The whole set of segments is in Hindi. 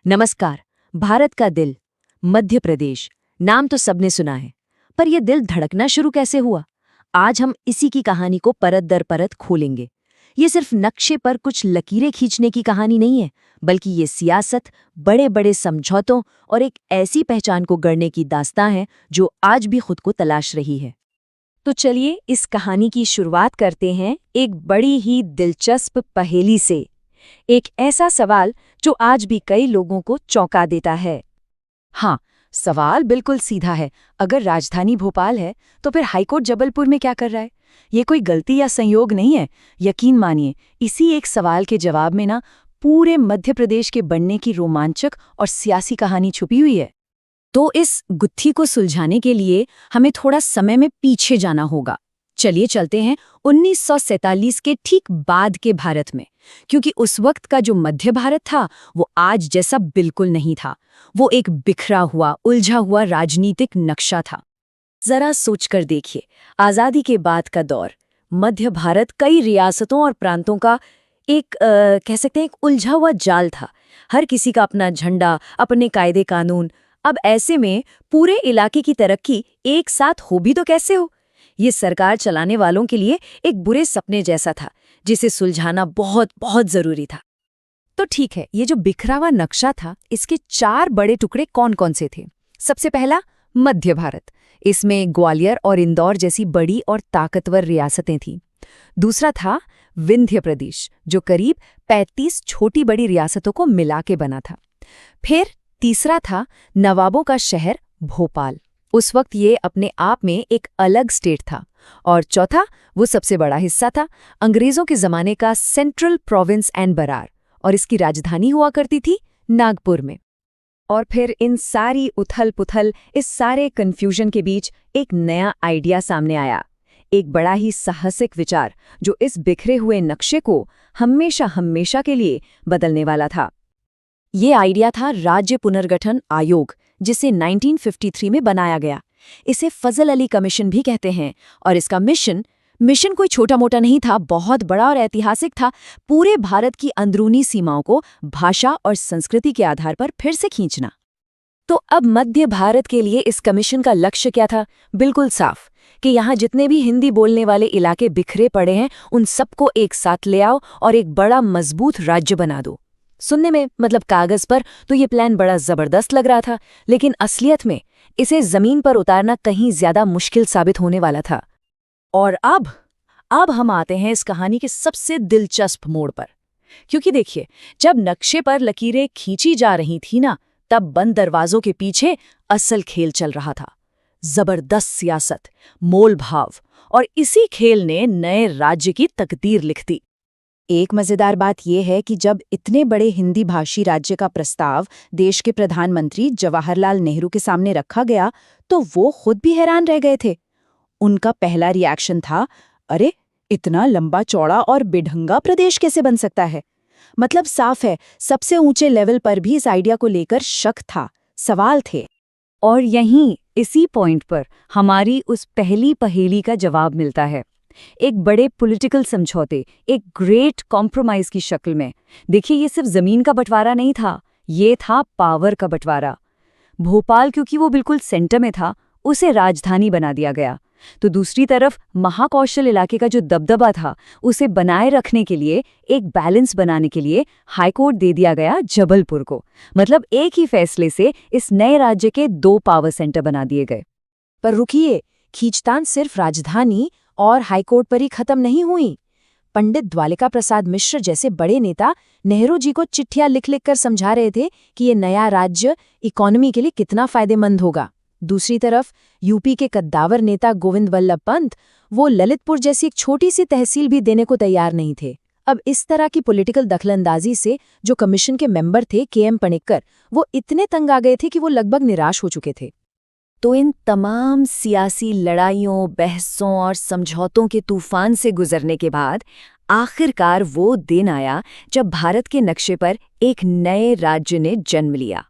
नमस्कार। भारत का दिल, मध्य प्रदेश, नाम तो सबने सुना है, पर यह दिल धड़कना शुरू कैसे हुआ? आज हम इसी की कहानी को परत दर परत खोलेंगे। ये सिर्फ नक्शे पर कुछ लकीरें खींचने की कहानी नहीं है, बल्कि ये सियासत, बड़े बड़े समझौतों और एक ऐसी पहचान को गढ़ने की दास्तां है जो आज भी खुद को तलाश रही है। तो चलिए इस कहानी की शुरुआत करते हैं एक बड़ी ही दिलचस्प पहेली से। एक ऐसा सवाल जो आज भी कई लोगों को चौंका देता है। हाँ, सवाल बिल्कुल सीधा है। अगर राजधानी भोपाल है तो फिर हाईकोर्ट जबलपुर में क्या कर रहा है? ये कोई गलती या संयोग नहीं है। यकीन मानिए, इसी एक सवाल के जवाब में ना पूरे मध्य प्रदेश के बनने की रोमांचक और सियासी कहानी छुपी हुई है। तो इस गुत्थी को सुलझाने के लिए हमें थोड़ा समय में पीछे जाना होगा। चलिए चलते हैं 1947 के ठीक बाद के भारत में, क्योंकि उस वक्त का जो मध्य भारत था वो आज जैसा बिल्कुल नहीं था। वो एक बिखरा हुआ, उलझा हुआ राजनीतिक नक्शा था। जरा सोचकर देखिए, आज़ादी के बाद का दौर, मध्य भारत कई रियासतों और प्रांतों का एक कह सकते हैं एक उलझा हुआ जाल था। हर किसी का अपना झंडा, अपने कायदे कानून। अब ऐसे में पूरे इलाके की तरक्की एक साथ हो भी तो कैसे हो? ये सरकार चलाने वालों के लिए एक बुरे सपने जैसा था, जिसे सुलझाना बहुत बहुत जरूरी था। तो ठीक है, ये जो बिखरा हुआ नक्शा था, इसके 4 बड़े टुकड़े कौन कौन से थे? सबसे पहला, मध्य भारत। इसमें ग्वालियर और इंदौर जैसी बड़ी और ताकतवर रियासतें थीं। दूसरा था विंध्य प्रदेश, जो करीब 35 छोटी बड़ी रियासतों को मिला के बना था। फिर तीसरा था नवाबों का शहर भोपाल। उस वक्त ये अपने आप में एक अलग स्टेट था। और चौथा, वो सबसे बड़ा हिस्सा था, अंग्रेजों के जमाने का सेंट्रल प्रोविंस एंड बरार, और इसकी राजधानी हुआ करती थी नागपुर में। और फिर इन सारी उथल-पुथल, इस सारे कन्फ्यूजन के बीच एक नया आइडिया सामने आया। एक बड़ा ही साहसिक विचार जो इस बिखरे हुए नक्शे को हमेशा हमेशा के लिए बदलने वाला था। ये आइडिया था राज्य पुनर्गठन आयोग, जिसे 1953 में बनाया गया। इसे फजल अली कमीशन भी कहते हैं। और इसका मिशन कोई छोटा मोटा नहीं था, बहुत बड़ा और ऐतिहासिक था। पूरे भारत की अंदरूनी सीमाओं को भाषा और संस्कृति के आधार पर फिर से खींचना। तो अब मध्य भारत के लिए इस कमीशन का लक्ष्य क्या था? बिल्कुल साफ, कि यहाँ जितने भी हिंदी बोलने वाले इलाके बिखरे पड़े हैं, उन सबको एक साथ ले आओ और एक बड़ा मजबूत राज्य बना दो। सुनने में, मतलब कागज पर, तो ये प्लान बड़ा जबरदस्त लग रहा था, लेकिन असलियत में इसे जमीन पर उतारना कहीं ज्यादा मुश्किल साबित होने वाला था। और अब हम आते हैं इस कहानी के सबसे दिलचस्प मोड़ पर। क्योंकि देखिए, जब नक्शे पर लकीरें खींची जा रही थी ना, तब बंद दरवाजों के पीछे असल खेल चल रहा था। जबरदस्त सियासत, मोल भाव, और इसी खेल ने नए राज्य की तकदीर लिख दी। एक मजेदार बात यह है कि जब इतने बड़े हिंदी भाषी राज्य का प्रस्ताव देश के प्रधानमंत्री जवाहरलाल नेहरू के सामने रखा गया, तो वो खुद भी हैरान रह गए थे। उनका पहला रिएक्शन था, अरे, इतना लंबा चौड़ा और बेढंगा प्रदेश कैसे बन सकता है? मतलब साफ है, सबसे ऊंचे लेवल पर भी इस आइडिया को लेकर शक था, सवाल थे। और यहीं इसी पॉइंट पर हमारी उस पहली पहेली का जवाब मिलता है, एक बड़े पॉलिटिकल समझौते, एक ग्रेट कॉम्प्रोमाइज की शक्ल में। देखिए, ये सिर्फ जमीन का बंटवारा नहीं था, ये था पावर का बंटवारा। भोपाल, क्योंकि वो बिल्कुल सेंटर में था, उसे राजधानी बना दिया गया। तो दूसरी तरफ महाकौशल इलाके का जो दबदबा था, उसे बनाए रखने के लिए, एक बैलेंस बनाने के लिए हाईकोर्ट दे दिया गया जबलपुर को। मतलब एक ही फैसले से इस नए राज्य के 2 पावर सेंटर बना दिए गए। पर रुकिए, खींचतान सिर्फ राजधानी और हाईकोर्ट पर ही खत्म नहीं हुई। पंडित द्वालिका प्रसाद मिश्र जैसे बड़े नेता नेहरू जी को चिट्ठियां लिख लिख कर समझा रहे थे कि ये नया राज्य इकोनॉमी के लिए कितना फायदेमंद होगा। दूसरी तरफ यूपी के कद्दावर नेता गोविंद वल्लभ पंत, वो ललितपुर जैसी एक छोटी सी तहसील भी देने को तैयार नहीं थे। अब इस तरह की पॉलिटिकल दखलंदाजी से जो कमीशन के मेंबर थे के.एम. पणिक्कर, वो इतने तंग आ गए थे कि वो लगभग निराश हो चुके थे। तो इन तमाम सियासी लड़ाइयों, बहसों और समझौतों के तूफान से गुजरने के बाद आखिरकार वो दिन आया जब भारत के नक्शे पर एक नए राज्य ने जन्म लिया।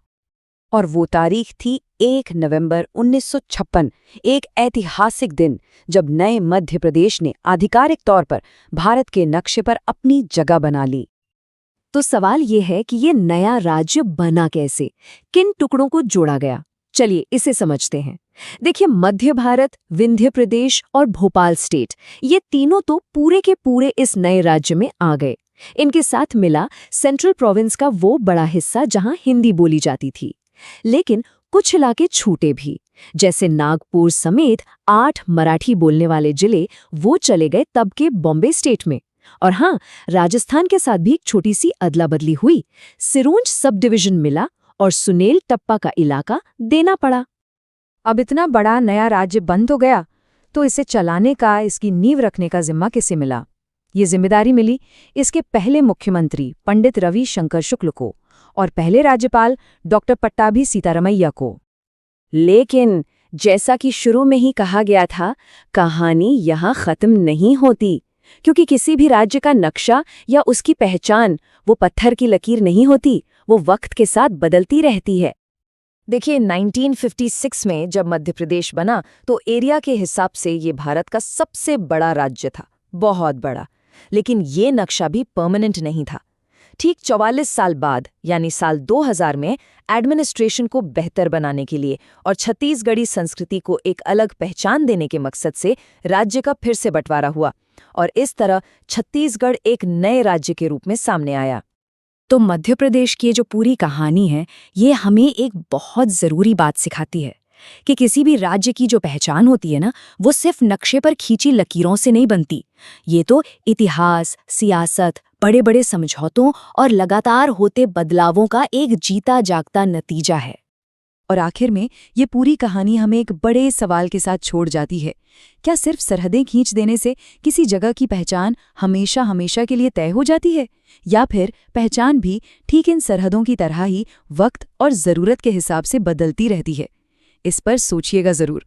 और वो तारीख थी 1 नवंबर 1956, एक ऐतिहासिक दिन जब नए मध्य प्रदेश ने आधिकारिक तौर पर भारत के नक्शे पर अपनी जगह बना ली। तो सवाल ये है कि ये नया राज्य बना कैसे, किन टुकड़ों को जोड़ा गया। चलिए इसे समझते हैं। देखिए, मध्य भारत, विंध्य प्रदेश और भोपाल स्टेट, ये तीनों तो पूरे के पूरे इस नए राज्य में आ गए। इनके साथ मिला सेंट्रल प्रोविंस का वो बड़ा हिस्सा जहां हिंदी बोली जाती थी। लेकिन कुछ इलाके छूटे भी, जैसे नागपुर समेत 8 मराठी बोलने वाले जिले, वो चले गए तब के बॉम्बे स्टेट में। और हाँ, राजस्थान के साथ भी एक छोटी सी अदला बदली हुई। सिरोंज सब डिवीजन मिला और सुनेल टप्पा का इलाका देना पड़ा। अब इतना बड़ा नया राज्य बन तो गया, तो इसे चलाने का, इसकी नींव रखने का जिम्मा किसे मिला? ये जिम्मेदारी मिली इसके पहले मुख्यमंत्री पंडित रवि शंकर शुक्ल को और पहले राज्यपाल डॉक्टर पट्टाभी सीतारमैया को। लेकिन जैसा कि शुरू में ही कहा गया था, कहानी यहाँ खत्म नहीं होती, क्योंकि किसी भी राज्य का नक्शा या उसकी पहचान वो पत्थर की लकीर नहीं होती, वो वक्त के साथ बदलती रहती है। देखिए, 1956 में जब मध्य प्रदेश बना तो एरिया के हिसाब से ये भारत का सबसे बड़ा राज्य था, बहुत बड़ा। लेकिन ये नक्शा भी परमानेंट नहीं था। ठीक 44 साल बाद, यानी साल 2000 में, एडमिनिस्ट्रेशन को बेहतर बनाने के लिए और छत्तीसगढ़ी संस्कृति को एक अलग पहचान देने के मकसद से राज्य का फिर से बंटवारा हुआ और इस तरह छत्तीसगढ़ एक नए राज्य के रूप में सामने आया। तो मध्य प्रदेश की जो पूरी कहानी है, ये हमें एक बहुत ज़रूरी बात सिखाती है कि किसी भी राज्य की जो पहचान होती है ना, वो सिर्फ नक्शे पर खींची लकीरों से नहीं बनती। ये तो इतिहास, सियासत, बड़े बड़े समझौतों और लगातार होते बदलावों का एक जीता जागता नतीजा है। और आखिर में ये पूरी कहानी हमें एक बड़े सवाल के साथ छोड़ जाती है। क्या सिर्फ सरहदें खींच देने से किसी जगह की पहचान हमेशा हमेशा के लिए तय हो जाती है, या फिर पहचान भी ठीक इन सरहदों की तरह ही वक्त और ज़रूरत के हिसाब से बदलती रहती है? इस पर सोचिएगा ज़रूर।